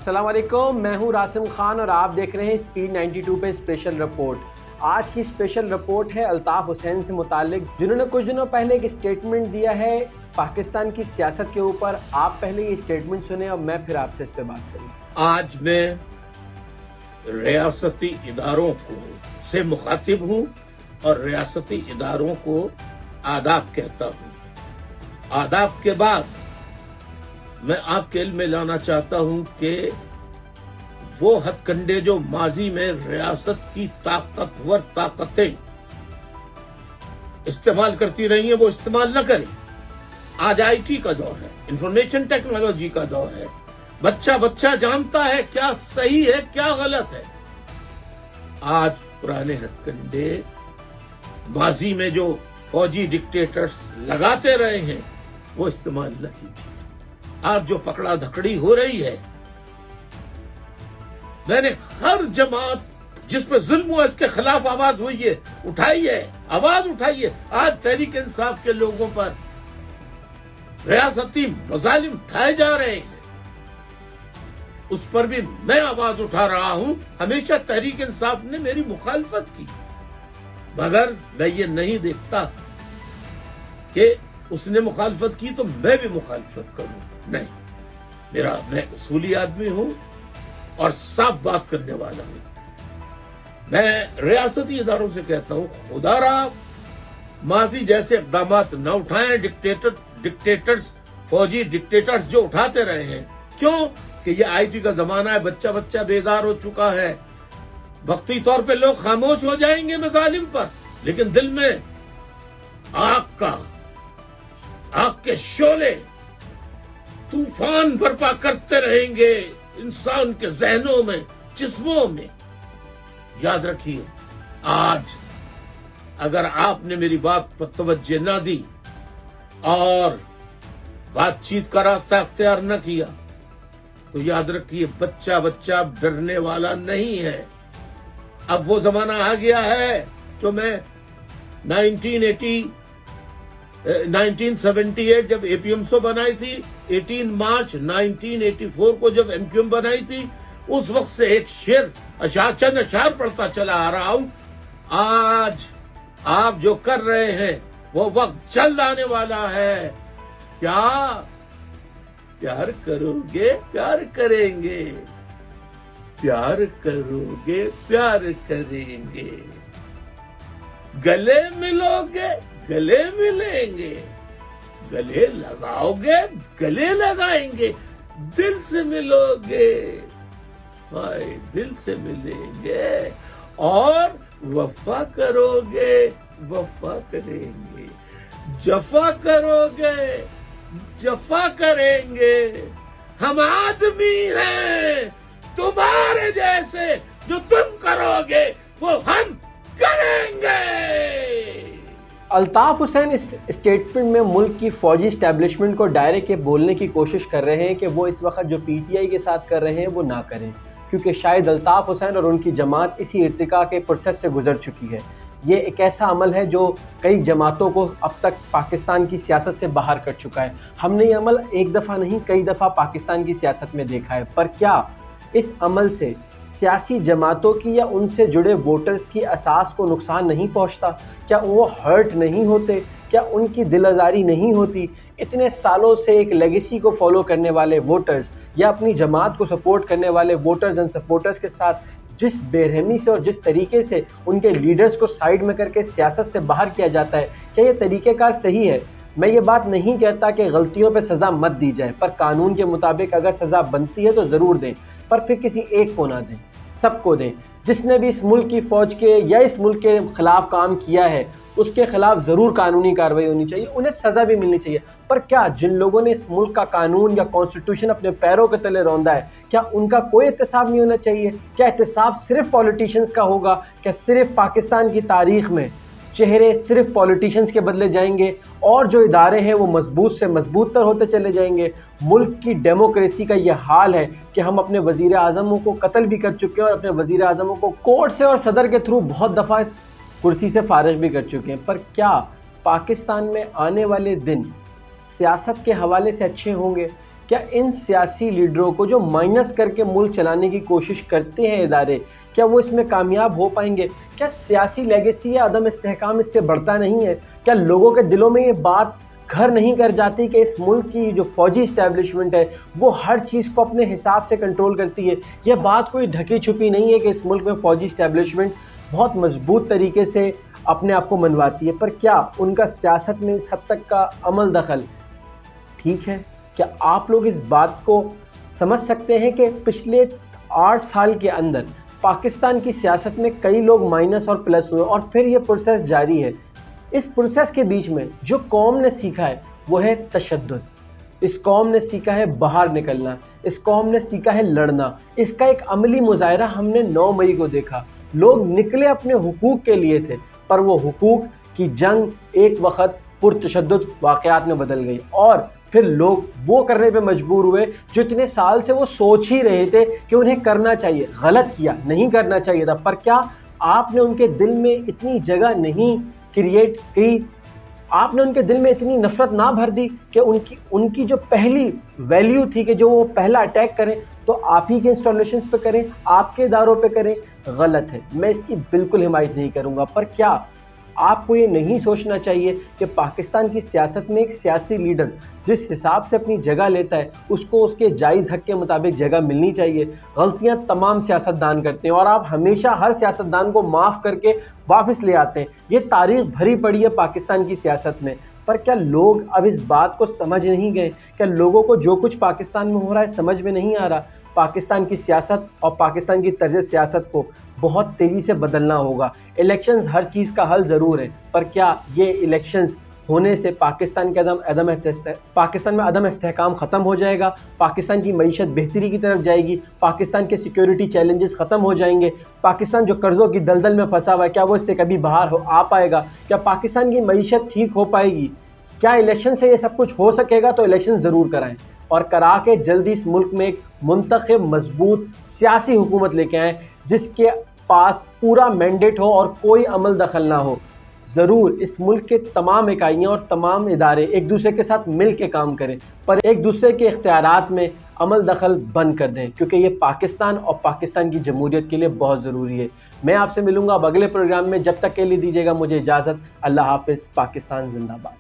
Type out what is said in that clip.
अस्सलाम वालेकुम, मैं हूं रासिम खान और आप देख रहे हैं स्पीड 92 पे स्पेशल रिपोर्ट। आज की स्पेशल रिपोर्ट है अल्ताफ हुसैन से मुतालिक, जिन्होंने कुछ दिनों पहले एक स्टेटमेंट दिया है पाकिस्तान की सियासत के ऊपर। आप पहले ये स्टेटमेंट सुने और मैं फिर आपसे इस पे बात करूँ। आज मैं रियासती इदारों को से मुखातिब हूँ और रियासती इदारों को आदाब कहता हूँ। आदाब के बाद मैं आपके इल्म में लाना चाहता हूं कि वो हथकंडे जो माजी में रियासत की ताकतवर ताकतें इस्तेमाल करती रही हैं, वो इस्तेमाल न करें। आज आईटी का दौर है, इंफॉर्मेशन टेक्नोलॉजी का दौर है। बच्चा बच्चा जानता है क्या सही है क्या गलत है। आज पुराने हथकंडे माजी में जो फौजी डिक्टेटर्स लगाते रहे हैं, वो इस्तेमाल न कीजिए। आज जो पकड़ा धकड़ी हो रही है, मैंने हर जमात जिस पे जुल्म हुआ इसके खिलाफ आवाज हुई है, उठाई है, आवाज उठाई है। आज तहरीक इंसाफ के लोगों पर रियासती मजालिम उठाए जा रहे हैं, उस पर भी मैं आवाज उठा रहा हूं। हमेशा तहरीक इंसाफ ने मेरी मुखालफत की, मगर मैं ये नहीं देखता कि उसने मुखालफत की तो मैं भी मुखालफत करूं। नहीं, मैं उसूली आदमी हूं और साफ बात करने वाला हूं। मैं रियासती इदारों से कहता हूं, खुदारा माजी जैसे इक़दामात न उठाएं। डिक्टेटर्स फौजी डिक्टेटर्स जो उठाते रहे हैं, क्यों कि ये आईटी का जमाना है, बच्चा बच्चा बेदार हो चुका है। वक्ती तौर पे लोग खामोश हो जाएंगे मजालिम पर, लेकिन दिल में आग के शोले तूफान बर्पा करते रहेंगे इंसान के जहनों में, जिस्मों में। याद रखिए, आज अगर आपने मेरी बात पर तवज्जो न दी और बातचीत का रास्ता अख्तियार न किया, तो याद रखिए बच्चा बच्चा डरने वाला नहीं है। अब वो जमाना आ गया है जो मैं 1978 जब एपीएमसो बनाई थी, 18 मार्च 1984 को जब एमक्यूएम बनाई थी, उस वक्त से एक चंद अशार पढ़ता चला आ रहा हूं। आज आप जो कर रहे हैं वो वक्त जल्द आने वाला है। क्या प्यार करोगे, प्यार करेंगे। प्यार करोगे, प्यार करेंगे। गले मिलोगे, गले मिलेंगे। गले लगाओगे, गले लगाएंगे। दिल से मिलोगे, हाय दिल से मिलेंगे। और वफा करोगे, वफा करेंगे। जफा करोगे, जफा करेंगे। हम आदमी हैं तुम्हारे जैसे, जो तुम करोगे वो हम करेंगे। अल्ताफ हुसैन इस स्टेटमेंट में मुल्क की फौजी इस्टेब्लिशमेंट को डायरेक्ट ये बोलने की कोशिश कर रहे हैं कि वो इस वक्त जो पीटीआई के साथ कर रहे हैं वो ना करें, क्योंकि शायद अल्ताफ हुसैन और उनकी जमात इसी इर्तिका के प्रोसेस से गुजर चुकी है। ये एक ऐसा अमल है जो कई जमातों को अब तक पाकिस्तान की सियासत से बाहर कर चुका है। हमने ये अमल एक दफ़ा नहीं कई दफ़ा पाकिस्तान की सियासत में देखा है। पर क्या इस अमल से सियासी जमातों की या उनसे जुड़े वोटर्स की असास को नुकसान नहीं पहुंचता? क्या वो हर्ट नहीं होते? क्या उनकी दिल आज़ारी नहीं होती? इतने सालों से एक लेगेसी को फॉलो करने वाले वोटर्स या अपनी जमात को सपोर्ट करने वाले वोटर्स एंड सपोर्टर्स के साथ जिस बेरहमी से और जिस तरीके से उनके लीडर्स को साइड में करके सियासत से बाहर किया जाता है, क्या ये तरीक़ेकार सही है? मैं ये बात नहीं कहता कि गलतियों पे सज़ा मत दी जाए, पर कानून के मुताबिक अगर सज़ा बनती है तो ज़रूर दें, पर फिर किसी एक को ना दें, सबको दें। जिसने भी इस मुल्क की फ़ौज के या इस मुल्क के ख़िलाफ़ काम किया है, उसके ख़िलाफ़ ज़रूर कानूनी कार्रवाई होनी चाहिए, उन्हें सज़ा भी मिलनी चाहिए। पर क्या जिन लोगों ने इस मुल्क का कानून या कॉन्स्टिट्यूशन अपने पैरों के तले रौंदा है, क्या उनका कोई एहतसाब नहीं होना चाहिए? क्या एहतसाब सिर्फ पॉलिटिशियंस का होगा? क्या सिर्फ पाकिस्तान की तारीख़ में चेहरे सिर्फ पॉलिटिशियंस के बदले जाएंगे और जो इदारे हैं वो मजबूत से मजबूत तर होते चले जाएंगे? मुल्क की डेमोक्रेसी का ये हाल है कि हम अपने वज़ीर आज़मों को कत्ल भी कर चुके हैं और अपने वज़ीर आज़मों को कोर्ट से और सदर के थ्रू बहुत दफ़ा इस कुर्सी से फारिग भी कर चुके हैं। पर क्या पाकिस्तान में आने वाले दिन सियासत के हवाले से अच्छे होंगे? کیا ان سیاسی لیڈروں کو جو مائنس کر کے ملک چلانے کی کوشش کرتے ہیں ادارے، کیا وہ اس میں کامیاب ہو پائیں گے؟ کیا سیاسی لیگیسی یا عدم استحکام اس سے بڑھتا نہیں ہے؟ کیا لوگوں کے دلوں میں یہ بات گھر نہیں کر جاتی کہ اس ملک کی جو فوجی اسٹیبلشمنٹ ہے وہ ہر چیز کو اپنے حساب سے کنٹرول کرتی ہے؟ یہ بات کوئی ڈھکی چھپی نہیں ہے کہ اس ملک میں فوجی اسٹیبلشمنٹ بہت مضبوط طریقے سے اپنے آپ کو منواتی ہے، پر کیا ان کا سیاست میں اس حد تک کا عمل دخل ٹھیک ہے؟ کیا آپ لوگ اس بات کو سمجھ سکتے ہیں کہ پچھلے 8 سال کے اندر پاکستان کی سیاست میں کئی لوگ مائنس اور پلس ہوئے اور پھر یہ پروسیس جاری ہے؟ اس پروسیس کے بیچ میں جو قوم نے سیکھا ہے وہ ہے تشدد، اس قوم نے سیکھا ہے باہر نکلنا، اس قوم نے سیکھا ہے لڑنا۔ اس کا ایک عملی مظاہرہ ہم نے 9 مئی کو دیکھا۔ لوگ نکلے اپنے حقوق کے لیے تھے، پر وہ حقوق کی جنگ ایک وقت پرتشدد واقعات میں بدل گئی، اور پھر لوگ وہ کرنے پہ مجبور ہوئے جو اتنے سال سے وہ سوچ ہی رہے تھے کہ انہیں کرنا چاہیے۔ غلط کیا، نہیں کرنا چاہیے تھا، پر کیا آپ نے ان کے دل میں اتنی جگہ نہیں کریٹ کی، آپ نے ان کے دل میں اتنی نفرت نہ بھر دی کہ ان کی جو پہلی ویلیو تھی کہ جو وہ پہلا اٹیک کریں تو آپ ہی کے انسٹالیشنز پہ کریں، آپ کے اداروں پہ کریں؟ غلط ہے، میں اس کی بالکل حمایت نہیں کروں گا۔ پر کیا آپ کو یہ نہیں سوچنا چاہیے کہ پاکستان کی سیاست میں ایک سیاسی لیڈر جس حساب سے اپنی جگہ لیتا ہے اس کو اس کے جائز حق کے مطابق جگہ ملنی چاہیے؟ غلطیاں تمام سیاستدان کرتے ہیں اور آپ ہمیشہ ہر سیاستدان کو معاف کر کے واپس لے آتے ہیں، یہ تاریخ بھری پڑی ہے پاکستان کی سیاست میں۔ پر کیا لوگ اب اس بات کو سمجھ نہیں گئے؟ کیا لوگوں کو جو کچھ پاکستان میں ہو رہا ہے سمجھ میں نہیں آ رہا؟ پاکستان کی سیاست اور پاکستان کی طرز سیاست کو بہت تیزی سے بدلنا ہوگا۔ الیکشنز ہر چیز کا حل ضرور ہے، پر کیا یہ الیکشنز ہونے سے پاکستان میں عدم استحکام ختم ہو جائے گا؟ پاکستان کی معیشت بہتری کی طرف جائے گی؟ پاکستان کے سیکیورٹی چیلنجز ختم ہو جائیں گے؟ پاکستان جو قرضوں کی دلدل میں پھنسا ہوا ہے کیا وہ اس سے کبھی باہر آ پائے گا؟ کیا پاکستان کی معیشت ٹھیک ہو پائے گی؟ کیا الیکشن سے یہ سب کچھ ہو سکے گا؟ تو الیکشن ضرور کرائیں اور کرا کے جلدی اس ملک میں ایک منتخب مضبوط سیاسی حکومت لے کے آئیں جس کے پاس پورا مینڈیٹ ہو اور کوئی عمل دخل نہ ہو۔ ضرور اس ملک کے تمام اکائیاں اور تمام ادارے ایک دوسرے کے ساتھ مل کے کام کریں، پر ایک دوسرے کے اختیارات میں عمل دخل بند کر دیں، کیونکہ یہ پاکستان اور پاکستان کی جمہوریت کے لیے بہت ضروری ہے۔ میں آپ سے ملوں گا اب اگلے پروگرام میں، جب تک کے لیے دیجیے گا مجھے اجازت۔ اللہ حافظ۔ پاکستان زندہ باد۔